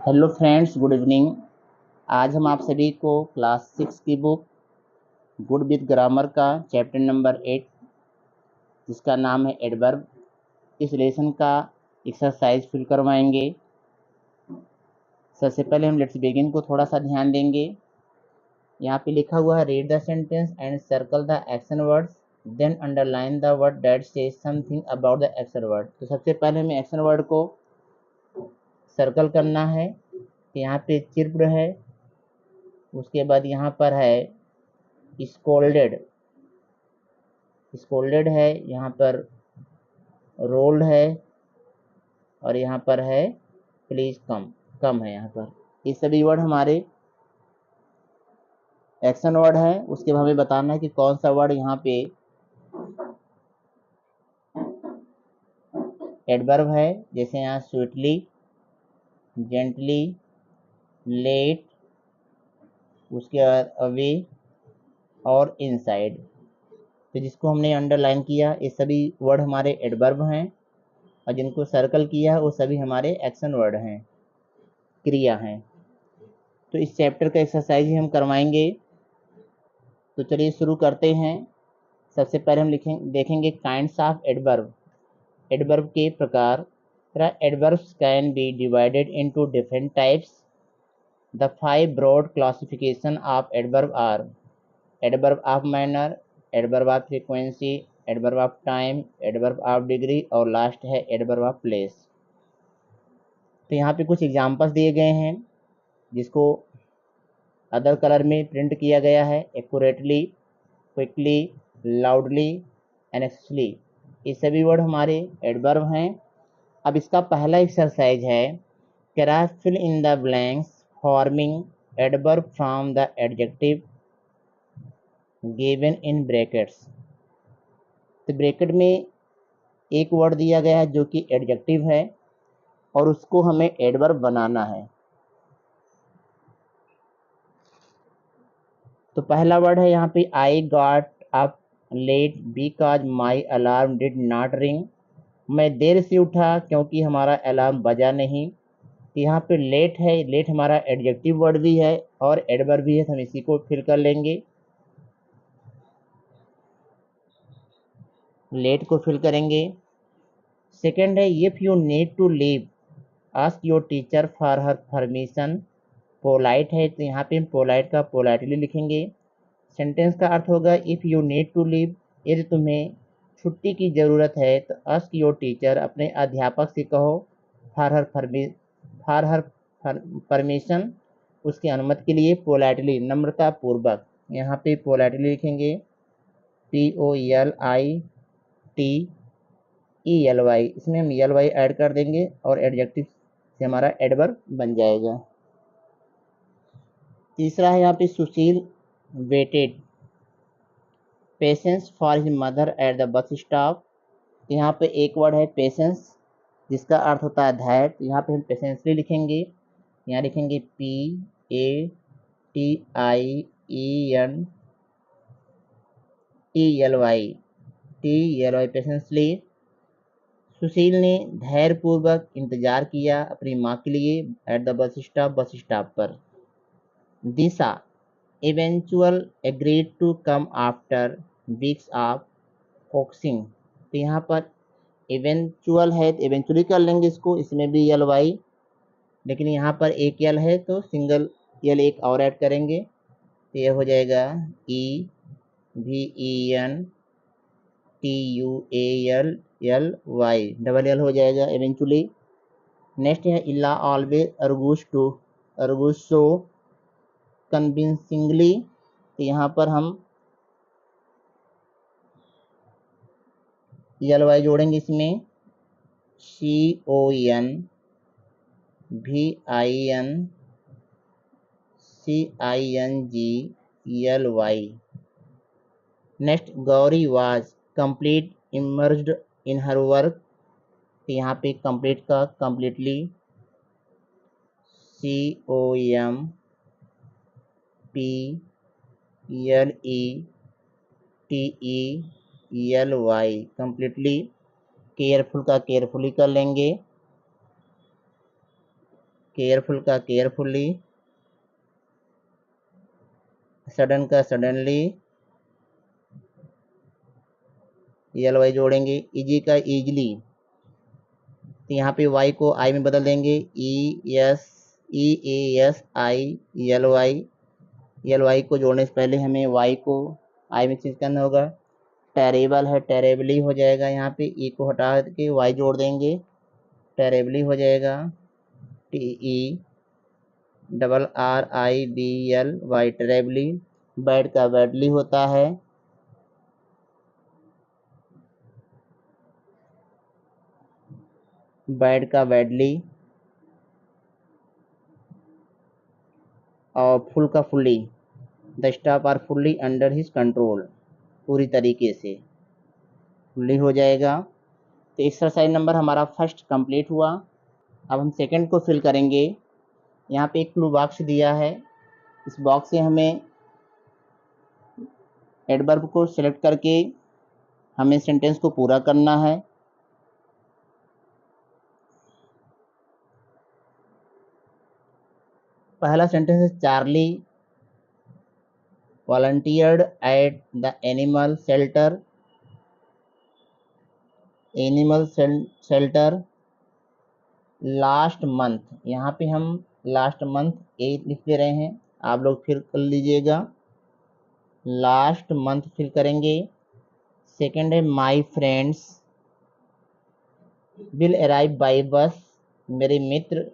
Hello friends, good evening. आज हम आप सभी को क्लास 6 की बुक गुड विद ग्रामर का चैप्टर नंबर 8 जिसका नाम है एडवर्ब, इस लेसन का एक्सरसाइज फिल करवाएंगे। सबसे पहले हम लेट्स बिगिन को थोड़ा सा ध्यान देंगे। यहाँ पे लिखा हुआ है read the sentence and circle the action words, then underline the word that says something about the action word. तो सबसे पहले हमें एक्शन वर्ड को सर्कल करना है। यहाँ पे चिर्प्ड है, उसके बाद यहाँ पर है स्कोल्डेड, स्कोल्डेड है, यहाँ पर रोल्ड है, और यहाँ पर है प्लीज कम, कम है यहाँ पर। ये सभी वर्ड हमारे एक्शन वर्ड है। उसके बाद हमें बताना है कि कौन सा वर्ड यहाँ पे एडवर्ब है। जैसे यहाँ स्वीटली, जेंटली, लेट, उसके बाद अवे और इनसाइड। तो जिसको हमने अंडरलाइन किया ये सभी वर्ड हमारे एडवर्ब हैं, और जिनको सर्कल किया है वो सभी हमारे एक्शन वर्ड हैं, क्रिया हैं। तो इस चैप्टर का एक्सरसाइज ही हम करवाएंगे। तो चलिए शुरू करते हैं। सबसे पहले हम देखेंगे काइंड्स ऑफ एडवर्ब, एडवर्ब के प्रकार। Adverbs can be divided into different types. The 5 broad classification of adverb are adverb of manner, adverb of frequency, adverb of time, adverb of degree, और लास्ट है एडवर्ब ऑफ प्लेस। तो यहाँ पे कुछ examples दिए गए हैं जिसको अदर कलर में प्रिंट किया गया है। एक्यूरेटली, क्विकली, लाउडली, एनेक्सली, ये सभी वर्ड हमारे एडवर्ब हैं। अब इसका पहला एक्सरसाइज है fill in the blanks forming adverb from the adjective given in brackets. तो ब्रैकेट में एक वर्ड दिया गया है जो कि एडजेक्टिव है, और उसको हमें एडवर्ब बनाना है। तो पहला वर्ड है यहाँ पे I got up late because my alarm did not ring. मैं देर से उठा क्योंकि हमारा अलार्म बजा नहीं। तो यहाँ पे लेट है, लेट हमारा एडजेक्टिव वर्ड भी है और एडवर्ब भी है, तो हम इसी को फिल कर लेंगे। लेट को फिल करेंगे। सेकंड है if you need to leave ask your teacher for her permission. Polite है, तो यहाँ पे हम पोलाइट का पोलाइटली लिखेंगे। सेंटेंस का अर्थ होगा if you need to leave, यदि तुम्हें छुट्टी की ज़रूरत है तो आस्क योर टीचर, अपने अध्यापक से कहो। फॉर हर परमिशन, उसकी अनुमति के लिए। पोलाइटली, नम्रता पूर्वक, यहाँ पे पोलाइटली लिखेंगे POLITELY, इसमें हम ELY ऐड कर देंगे और एडजेक्टिव से हमारा एडवर्ब बन जाएगा। तीसरा है यहाँ पे Sushil waited patience for his mother at the bus stop. यहाँ पे एक वर्ड है पेशेंस जिसका अर्थ होता है धैर्य। यहाँ पे हम पेशेंसली लिखेंगे, यहाँ लिखेंगे PATIENTELY, पेशेंसली। सुशील ने धैर्यपूर्वक इंतजार किया अपनी माँ के लिए एट द बस स्टॉप पर। दिशा eventual agreed to come after weeks of coaxing। तो यहाँ पर eventual है तो eventually कर लेंगे इसको, इसमें भी ELY, लेकिन यहाँ पर एक यल है तो सिंगल यल एक और ऐड करेंगे, तो यह हो जाएगा EVENTUALLY, डबल यल हो जाएगा eventually। नेक्स्ट है इल्ला ऑलवेज अर्गुस सो कन्विंसिंगली। तो यहाँ पर हम ELY जोड़ेंगे इसमें CONVINCINGLY। Next Gauri was complete emerged in her work. तो यहाँ पे कंप्लीट का कंप्लीटली COMPLETELY, कंप्लीटली। केयरफुल का केयरफुली कर लेंगे, केयरफुल का केयरफुली, सडन का सडनली, ly जोड़ेंगे, इजी का ईजली, तो यहाँ पे y को i में बदल देंगे, ly को जोड़ने से पहले हमें y को i में चेंज करना होगा। टेरेबल है, टेरेबली हो जाएगा, यहाँ पे e को हटा के y जोड़ देंगे, टेरेबली हो जाएगा, TERRIBLY, टेरेबली। बैड का बैडली होता है, बैड का बैडली, और फुल का fully, the staff are fully under his control, पूरी तरीके से फुल्ली हो जाएगा। तो एक्सरसाइज नंबर हमारा फर्स्ट कंप्लीट हुआ। अब हम सेकंड को फिल करेंगे। यहाँ पे एक क्लू बॉक्स दिया है, इस बॉक्स से हमें एडवर्ब को सिलेक्ट करके हमें सेंटेंस को पूरा करना है। पहला सेंटेंस है, Charlie volunteered at the animal shelter last month. यहाँ पे हम लास्ट मंथ लिख दे रहे हैं, आप लोग फिर कर लीजिएगा, लास्ट मंथ फिल करेंगे। सेकंड है, my friends will arrive by bus, मेरे मित्र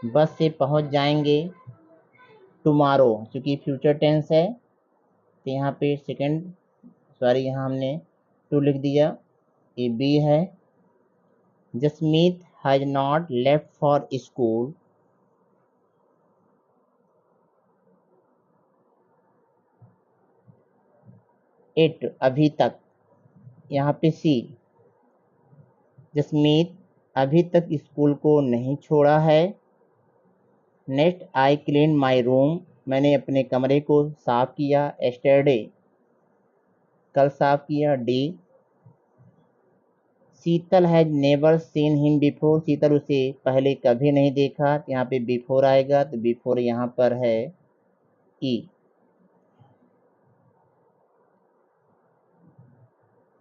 बस से पहुंच जाएंगे टुमारो, क्योंकि फ्यूचर टेंस है तो यहाँ पे यहाँ हमने टू लिख दिया, ये बी है। Jasmeet has not left for school, it अभी तक, यहाँ पे सी, जसमीत अभी तक स्कूल को नहीं छोड़ा है। Next, I clean my room, मैंने अपने कमरे को साफ किया, एस्टरडे कल साफ किया, D. Sheetal has never seen him before, Sheetal उसे पहले कभी नहीं देखा, यहाँ पे बिफोर आएगा तो बिफोर यहाँ पर है ई।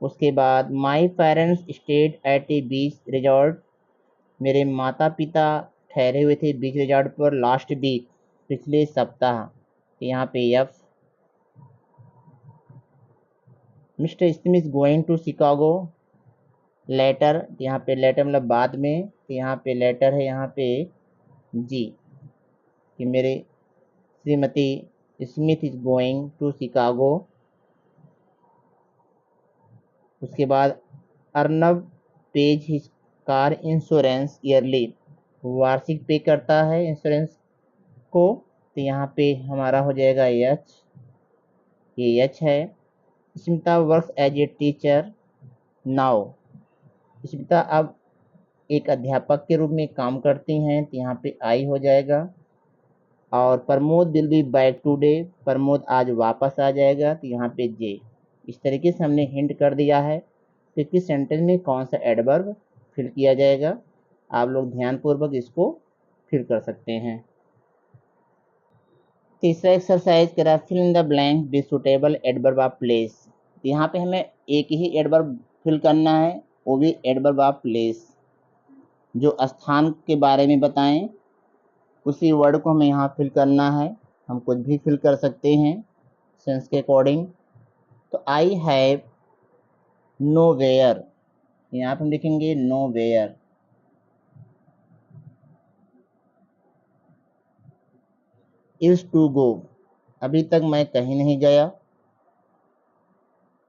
उसके बाद, my parents stayed at a beach resort, मेरे माता पिता ठहरे हुए थे बीच रिजॉर्ट पर लास्ट वीक, पिछले सप्ताह, तो यहाँ पे F. Mister Smith going to Chicago later, यहाँ पे लेटर मतलब बाद में, तो यहाँ पे लेटर है, यहाँ पे जी, कि मेरे श्रीमती Smith is going to Chicago. उसके बाद, Arnab pays his car insurance yearly, वार्षिक पे करता है इंश्योरेंस को, तो यहाँ पे हमारा हो जाएगा एच, ये एच है। Smita works as a teacher now, Smita अब एक अध्यापक के रूप में काम करती हैं, तो यहाँ पे आई हो जाएगा। और Pramod will be back today, Pramod आज वापस आ जाएगा, तो यहाँ पे जे। इस तरीके से हमने हिंट कर दिया है कि किस सेंटेंस में कौन सा एडवर्ब फिल किया जाएगा। आप लोग ध्यानपूर्वक इसको फिल कर सकते हैं। तीसरा एक्सरसाइज करा, fill in the blank with suitable adverb of place. यहाँ पे हमें एक ही एडवर्ब फिल करना है, वो भी एडवर्ब ऑफ प्लेस, जो स्थान के बारे में बताएं, उसी वर्ड को हमें यहाँ फिल करना है। हम कुछ भी फिल कर सकते हैं सेंस के अकॉर्डिंग। तो आई हैव नो वेयर, यहाँ पे हम लिखेंगे nowhere. Is to go, अभी तक मैं कहीं नहीं गया।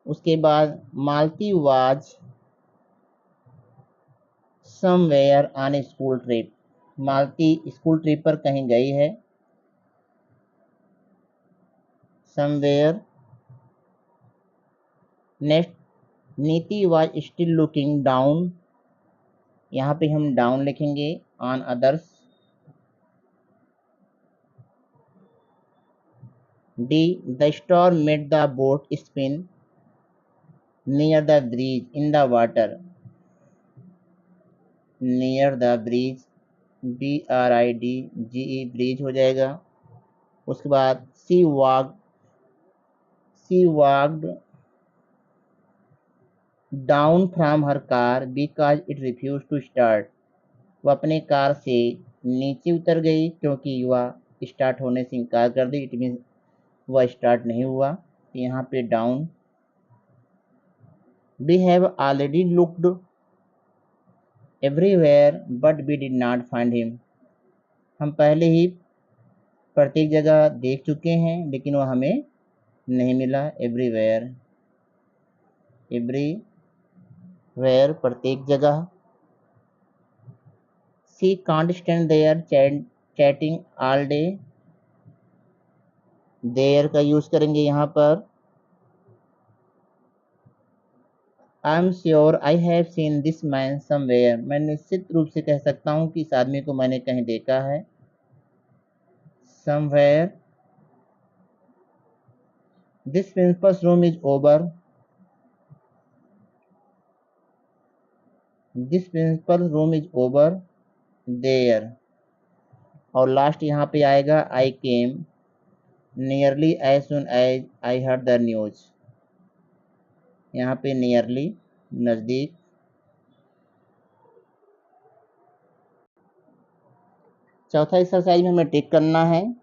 उसके बाद, Malti was somewhere on a school trip, Malti school trip पर कहीं गई है, somewhere. Next, Niti was still looking down, यहाँ पे हम डाउन लिखेंगे on others. D, the storm made the boat spin near the bridge in the water, near the bridge. BRIDGE bridge हो जाएगा। उसके बाद she walked down from her car because it refuse to start. वह अपने car से नीचे उतर गई क्योंकि वह स्टार्ट होने से इनकार कर दी। इट मीन वह स्टार्ट नहीं हुआ। यहाँ पे down. We have already looked everywhere but we did not find him. हम पहले ही प्रत्येक जगह देख चुके हैं लेकिन वह हमें नहीं मिला। एवरीवेयर प्रत्येक जगह। She can't stand there chatting all day. There का यूज करेंगे यहाँ पर। I am sure I have seen this man somewhere. मैं निश्चित रूप से कह सकता हूँ कि इस आदमी को मैंने कहीं देखा है। Somewhere. This principal's room is over. This principal room is over there. और लास्ट यहाँ पे आएगा I came nearly as soon as I heard the news. यहाँ पे नियरली नज़दीक। चौथा एक्सरसाइज में हमें टिक करना है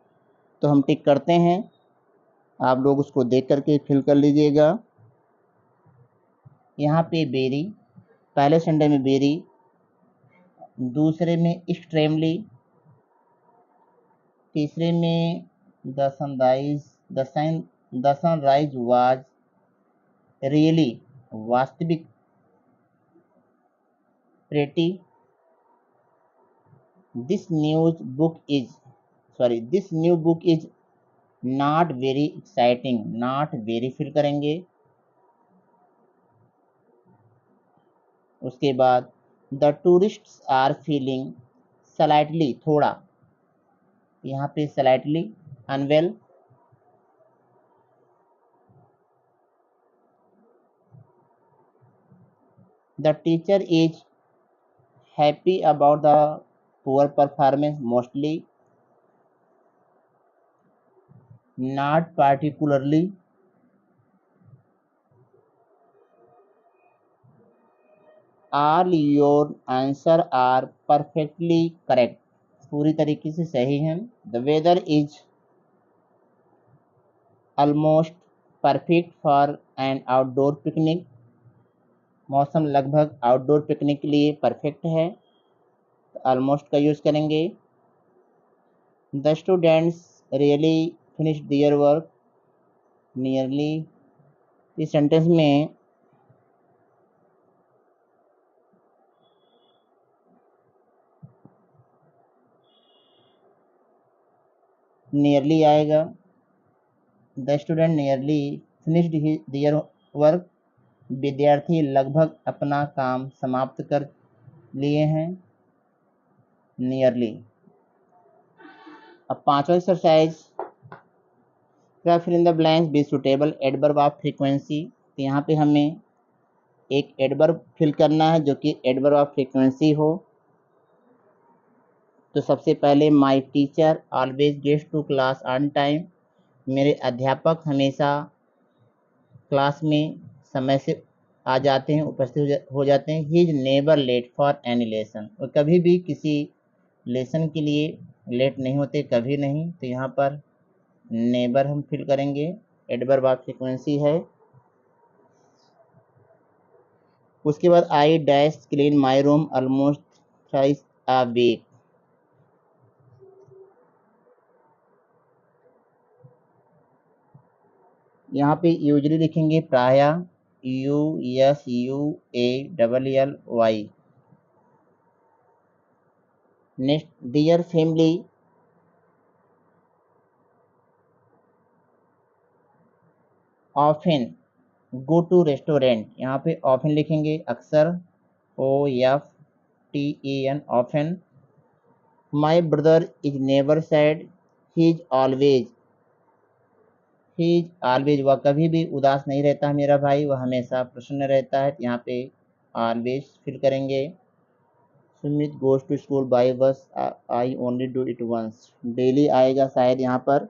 तो हम टिक करते हैं। आप लोग उसको देख करके फिल कर लीजिएगा। यहाँ पे बेरी, पहले संडे में बेरी, दूसरे में एक्सट्रीमली, तीसरे में द सनराइज वाज रियली वास्तविक pretty. This new book is not very exciting. Not very fill करेंगे। उसके बाद the tourists are feeling slightly, थोड़ा, यहाँ पे slightly unwell. The teacher is happy about the poor performance mostly, not particularly. All your answer are perfectly correct. पूरी तरीके से सही हैं। The weather is almost perfect for an outdoor picnic. मौसम लगभग आउटडोर पिकनिक के लिए परफेक्ट है। ऑलमोस्ट का यूज करेंगे। The students really finish their work nearly. इस सेंटेंस में नियरली आएगा। The student nearly finished their work. विद्यार्थी लगभग अपना काम समाप्त कर लिए हैं। नियरली। अब पांचवा exercise, fill in the blanks with suitable adverb of frequency. तो यहाँ पे हमें एक एडवर्ब फिल करना है जो कि एडवर्ब ऑफ फ्रीक्वेंसी हो। तो सबसे पहले my teacher always gets to class on time. मेरे अध्यापक हमेशा क्लास में समय से आ जाते हैं, उपस्थित हो जाते हैं। He is never late for any lesson. और कभी भी किसी लेसन के लिए लेट नहीं होते, कभी नहीं। तो यहाँ पर नेबर हम फिल करेंगे। एडवर्ब ऑफ फ्रीक्वेंसी है। उसके बाद I dash clean my room almost thrice a week. यहाँ पे यूजली लिखेंगे प्रायः, USUALLY। Next, dear family often go to restaurant. यहाँ पे ऑफन लिखेंगे, अक्सर, OFTEN often. My brother is never sad, he is always वह कभी भी उदास नहीं रहता। मेरा भाई वह हमेशा प्रसन्न रहता है। यहाँ पे ऑलवेज फिल करेंगे। Sumit goes to school by bus, I only do it once. Daily आएगा शायद यहाँ पर।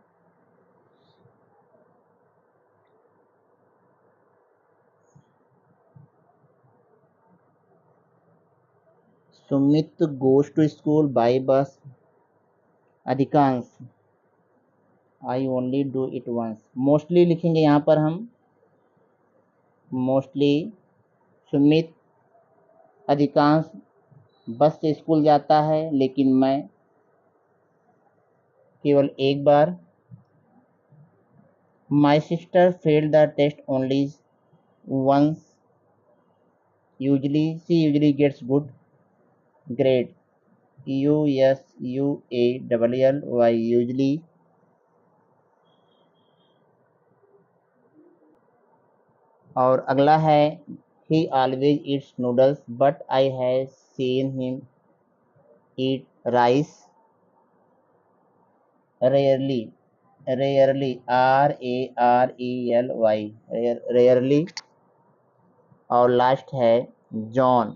Sumit goes to school by bus, अधिकांश, I only do it once. Mostly लिखेंगे यहाँ पर हम, मोस्टली सुमित अधिकांश बस से स्कूल जाता है, लेकिन मैं केवल एक बार। My sister failed the test only once, she usually gets good grade, USUALLY, usually. और अगला है, he always eats noodles but I have seen him eat rice rarely, rarely, RARELY, rarely. और लास्ट है, John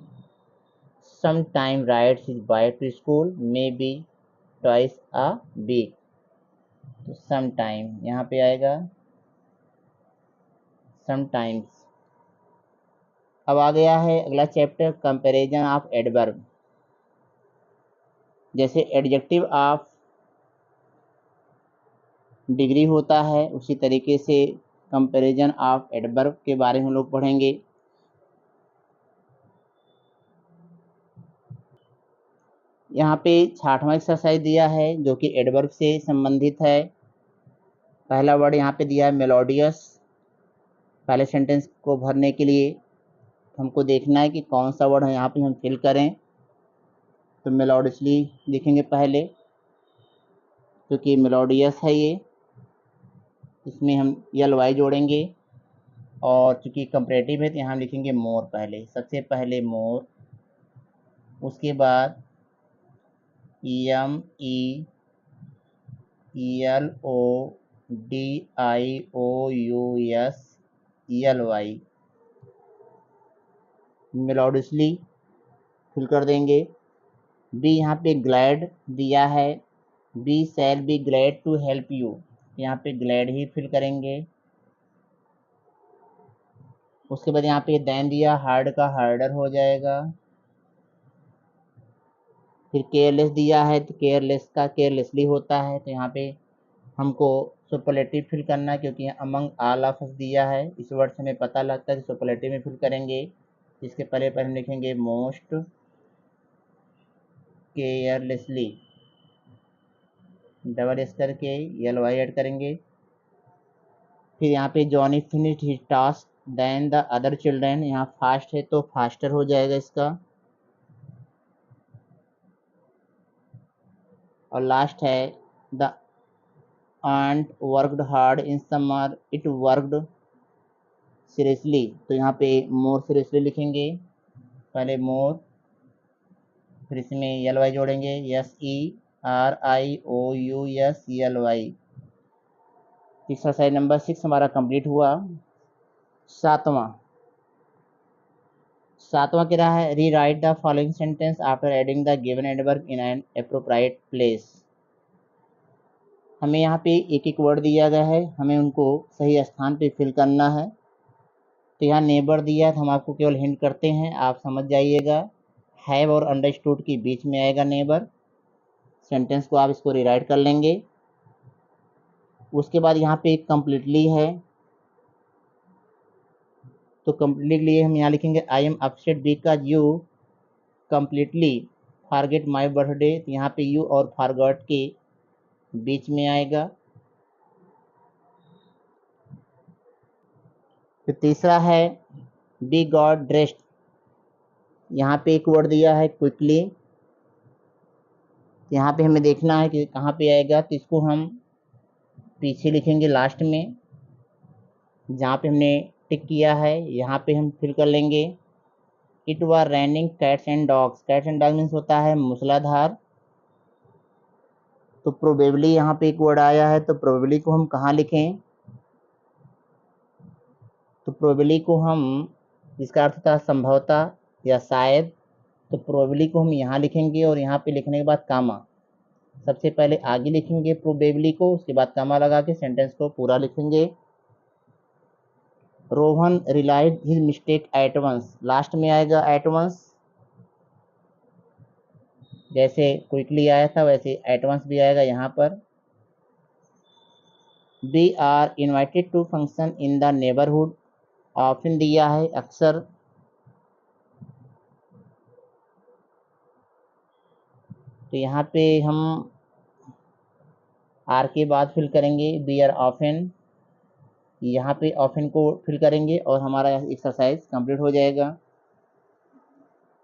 sometime rides his bike to school, maybe twice a week। तो sometime यहाँ पे आएगा, sometimes। अब आ गया है अगला चैप्टर, कंपैरिजन ऑफ एडवर्ब। जैसे एडजेक्टिव ऑफ डिग्री होता है, उसी तरीके से कंपैरिजन ऑफ एडवर्ब के बारे में हम लोग पढ़ेंगे। यहाँ पे 6वां एक्सरसाइज दिया है जो कि एडवर्ब से संबंधित है। पहला वर्ड यहाँ पे दिया है मेलोडियस। पहले सेंटेंस को भरने के लिए हमको देखना है कि कौन सा वर्ड है यहाँ पे हम फिल करें। तो मेलोडियसली लिखेंगे पहले, क्योंकि मेलोडियस है ये, इसमें हम LY जोड़ेंगे। और चूँकि कंपैरेटिव है तो यहाँ हम लिखेंगे मोर पहले, सबसे पहले मोर, उसके बाद MELODIOUSLY, मेलोडियसली फिल कर देंगे। बी यहाँ पे ग्लैड दिया है, we shall be glad to help you, यहाँ पे ग्लैड ही फिल करेंगे। उसके बाद यहाँ पे देन दिया, हार्ड का हार्डर हो जाएगा। फिर केयरलेस दिया है तो केयरलेस का केयरलेसली होता है, तो यहाँ पे हमको सुपरलेटिव फिल करना है, क्योंकि अमंग ऑल ऑफ अस दिया है। इस वर्ड से हमें पता लगता है कि सुपरलेटिव में फिल करेंगे। इसके पहले पर हम लिखेंगे मोस्ट केयरलेसली, डबल एस करके LY ऐड करेंगे। फिर यहाँ पे Johnny finished his task then the other children, यहाँ फास्ट है तो फास्टर हो जाएगा इसका। और लास्ट है, the ant worked hard in summer it worked seriously, तो यहाँ पे मोर सीरियसली लिखेंगे पहले मोर, फिर इसमें LY जोड़ेंगे, SERIOUSLY। एक्सरसाइज नंबर 6 हमारा कंप्लीट हुआ। सातवां क्या है, री right the following sentence after adding the given adverb in an appropriate place. हमें यहाँ पे एक एक वर्ड दिया गया है, हमें उनको सही स्थान पे फिल करना है। तो यहाँ नेबर दिया है तो हम आपको केवल हिंट करते हैं, आप समझ जाइएगा। हैव और अंडरस्टूड के बीच में आएगा नेबर। सेंटेंस को आप इसको रीराइट कर लेंगे। उसके बाद यहाँ पे कंप्लीटली है, तो कंप्लीटली के लिए हम यहाँ लिखेंगे I am upset because you completely forget my birthday, तो यहाँ पे यू और फॉरगॉट के बीच में आएगा। फिर तीसरा है बी गॉट ड्रेस्ड, यहाँ पे एक वर्ड दिया है क्विकली, यहाँ पे हमें देखना है कि कहाँ पे आएगा, तो इसको हम पीछे लिखेंगे लास्ट में, जहाँ पे हमने टिक किया है यहाँ पे हम फिल कर लेंगे। It was raining cats and dogs, cats and dog means होता है मूसलाधार। तो प्रोबेबली यहाँ पे एक वर्ड आया है, तो प्रोबेबली को हम कहाँ लिखें, तो प्रोबेबली को हम, जिसका अर्थ था संभवतः या शायद, तो प्रोबेबली को हम यहाँ लिखेंगे और यहाँ पे लिखने के बाद कामा, सबसे पहले आगे लिखेंगे प्रोबेबली को, उसके बाद कामा लगा के सेंटेंस को पूरा लिखेंगे। Rohan realize his mistake at once, last में आएगा एट वंस, जैसे क्विकली आया था वैसे एट वंस भी आएगा यहाँ पर। We are invited to function in the neighbourhood, option दिया है अक्सर, तो यहाँ पे हम आर के बाद फिल करेंगे वी आर ऑफन, यहाँ पे ऑफन को फिल करेंगे और हमारा एक्सरसाइज कंप्लीट हो जाएगा।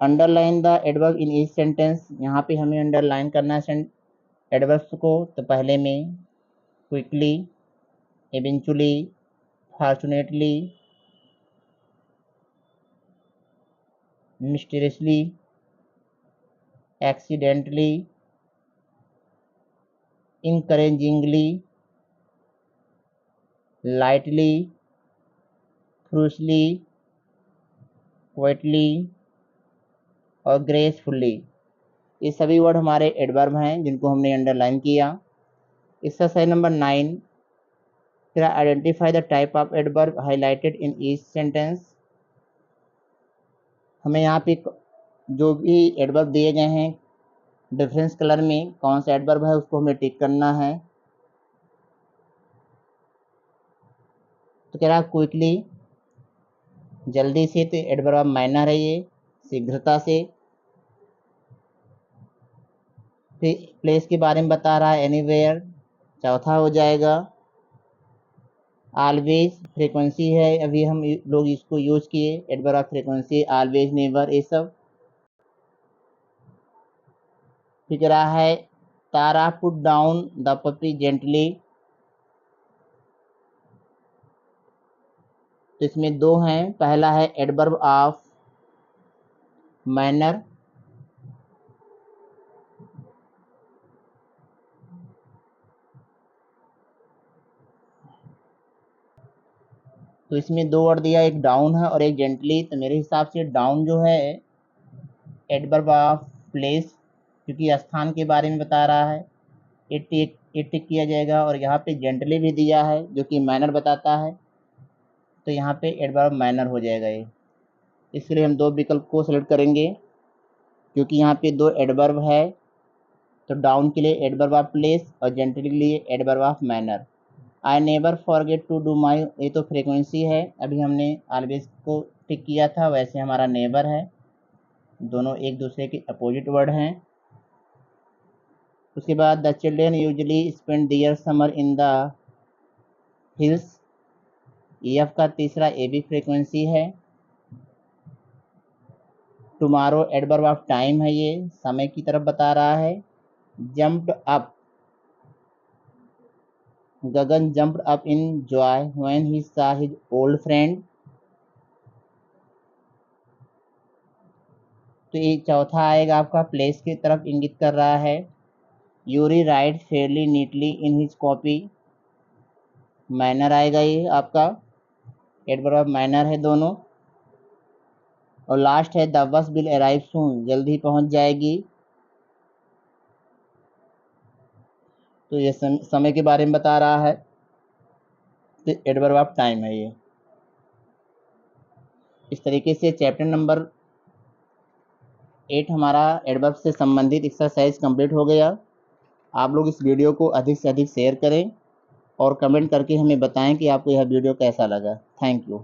Underline the adverb in each sentence, यहाँ पे हमें अंडरलाइन करना है एडवर्ब्स को, तो पहले में quickly, eventually, fortunately, mysteriously, accidentally, encouragingly, lightly, crucially, quietly और gracefully, ये सभी वर्ड हमारे एडवर्ब हैं जिनको हमने अंडरलाइन किया। एक्सरसाइज नंबर 9, फिर identify the type of adverb highlighted in each sentence. हमें यहाँ पे जो भी एडवर्ब दिए गए हैं डिफरेंस कलर में कौन सा एडवर्ब है उसको हमें टिक करना है। तो कह रहा क्विकली, जल्दी से, तो एडवर्ब मैनर है ये, शीघ्रता से। फिर प्लेस के बारे में बता रहा है एनीवेयर, चौथा हो जाएगा। ऑलवेज फ्रीक्वेंसी है, अभी हम लोग इसको यूज किए, adverb of frequency, always, never, ये सब। फिर रहा है Tara put down the puppy gently, तो इसमें दो हैं, पहला है एडवर्ब ऑफ मैनर, तो इसमें दो वर्ड दिया, एक डाउन है और एक जेंटली, तो मेरे हिसाब से डाउन जो है एडवर्ब ऑफ प्लेस, क्योंकि स्थान के बारे में बता रहा है, ये टिक किया जाएगा। और यहाँ पे जेंटली भी दिया है जो कि मैनर बताता है, तो यहाँ पे एडवर्ब मैनर हो जाएगा ये। इसलिए हम दो विकल्प को सेलेक्ट करेंगे, क्योंकि यहाँ पे दो एडवर्ब है, तो डाउन के लिए एडवर्ब ऑफ प्लेस और जेंटली के लिए adverb of manner. I never forget to do my, ये तो फ्रीक्वेंसी है, अभी हमने ऑलवेज को टिक किया था, वैसे हमारा नेवर है, दोनों एक दूसरे के अपोजिट वर्ड हैं। उसके बाद the children usually spend their summer in the hills, F का तीसरा ए भी फ्रीक्वेंसी है। टुमारो एडवर्ब ऑफ टाइम है, ये समय की तरफ बता रहा है। Jumped up, Gagan jumped up in joy when he saw his old friend, तो ये चौथा आएगा आपका प्लेस की तरफ इंगित कर रहा है। Yuri right Fairlie neatly in his copy, manner आएगा ये आपका, एडवर्ब ऑफ मैनर है दोनों। और लास्ट है द बस विल अराइव सून, जल्द ही पहुंच जाएगी, तो ये समय के बारे में बता रहा है, तो एडवर्ब ऑफ टाइम है ये। इस तरीके से चैप्टर नंबर 8 हमारा एडवर्ब से संबंधित एक्सरसाइज कंप्लीट हो गया। आप लोग इस वीडियो को अधिक से अधिक शेयर करें और कमेंट करके हमें बताएं कि आपको यह वीडियो कैसा लगा। Thank you.